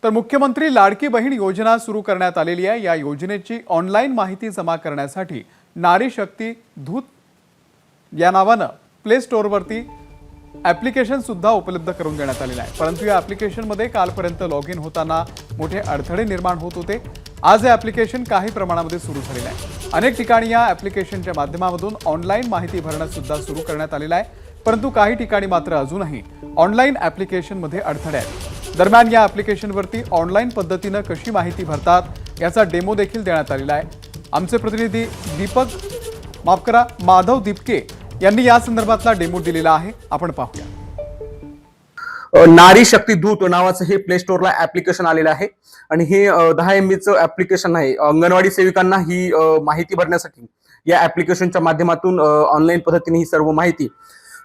तर मुख्यमंत्री लाडकी बहीण योजना सुरू करण्यात आलेली आहे। या योजनेची ऑनलाईन माहिती जमा करण्यासाठी नारी शक्ती दूत या नावाने प्ले स्टोअरवरती ॲप्लिकेशन सुद्धा उपलब्ध करून देण्यात आलेलं आहे। परंतु या ॲप्लिकेशनमध्ये कालपर्यंत लॉग इन होताना मोठे अडथळे निर्माण होत होते। आज हे ॲप्लिकेशन काही प्रमाणामध्ये सुरू झालेलं आहे। अनेक ठिकाणी या ॲप्लिकेशनच्या माध्यमातून ऑनलाईन माहिती भरणे सुद्धा सुरू करण्यात आलेलं आहे, परंतु काही ठिकाणी मात्र अजूनही ऑनलाईन ॲप्लिकेशनमध्ये अडथळे आहेत। दरम्यान या ॲप्लिकेशनवरती ऑनलाईन पद्धतीने कशी माहिती भरतात याचा डेमो देखील देण्यात आलेला आहे। आमचे प्रतिनिधी माधव दीपके यांनी या संदर्भातला डेमो दिलेला आहे, आपण पाहूया। नारी शक्ती दूत नावाचं हे प्ले स्टोअरला ऍप्लिकेशन आलेलं आहे आणि हे 10 MB चं ऍप्लिकेशन आहे। अंगणवाडी सेविकांना ही माहिती भरण्यासाठी या ऍप्लिकेशनच्या माध्यमातून ऑनलाईन पद्धतीने ही सर्व माहिती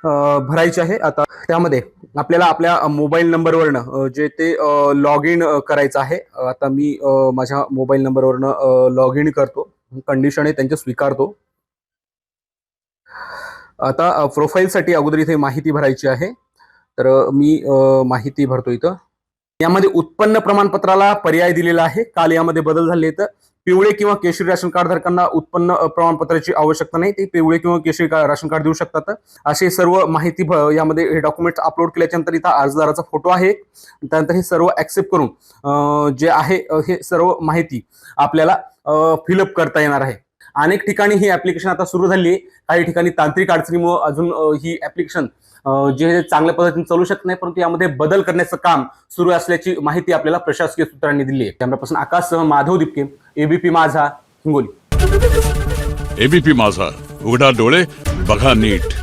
भरायची आहे। आता त्यामध्ये आपल्याला आपल्या मोबाईल नंबरवरनं जे ते लॉग इन करायचं आहे। आता मी माझ्या मोबाईल नंबरवरनं लॉग इन करतो, कंडिशन आहे त्यांचे स्वीकारतो। आता प्रोफाईलसाठी अगोदर इथे माहिती भरायची आहे, तर मी माहिती भरतो। इथं यामध्ये उत्पन्न प्रमाणपत्राला पर्याय दिलेला आहे। काल यामध्ये बदल झाले, तर पिवळे किंवा केशरी राशन कार्ड धारकांना उत्पन्न प्रमाणपत्राची आवश्यकता नाही, ते पिवळे किंवा केशरी राशन कार्ड देऊ शकतात। असे सर्व माहिती यामध्ये हे डॉक्युमेंट अपलोड केल्यानंतर इथं अर्जदाराचा फोटो आहे। त्यानंतर हे सर्व ऍक्सेप्ट करून जे आहे हे सर्व माहिती आपल्याला फिलअप करता येणार आहे। अनेक ठिकाणी ही ऍप्लिकेशन आता सुरू झाली आहे। काही ठिकाणी तांत्रिक अडचणीमुळे अजून ही ऍप्लिकेशन जे चांगल्या पद्धतीने चालू शकत नाही, परंतु यामध्ये बदल करण्याचं काम सुरू असल्याची माहिती आपल्याला प्रशासकीय सूत्रांनी दिली आहे। कॅमेरापर्सन आकाशसह माधव दीपके, एबीपी माझा, हिंगोली। एबीपी माझा, उघडा डोळे बघा नीट।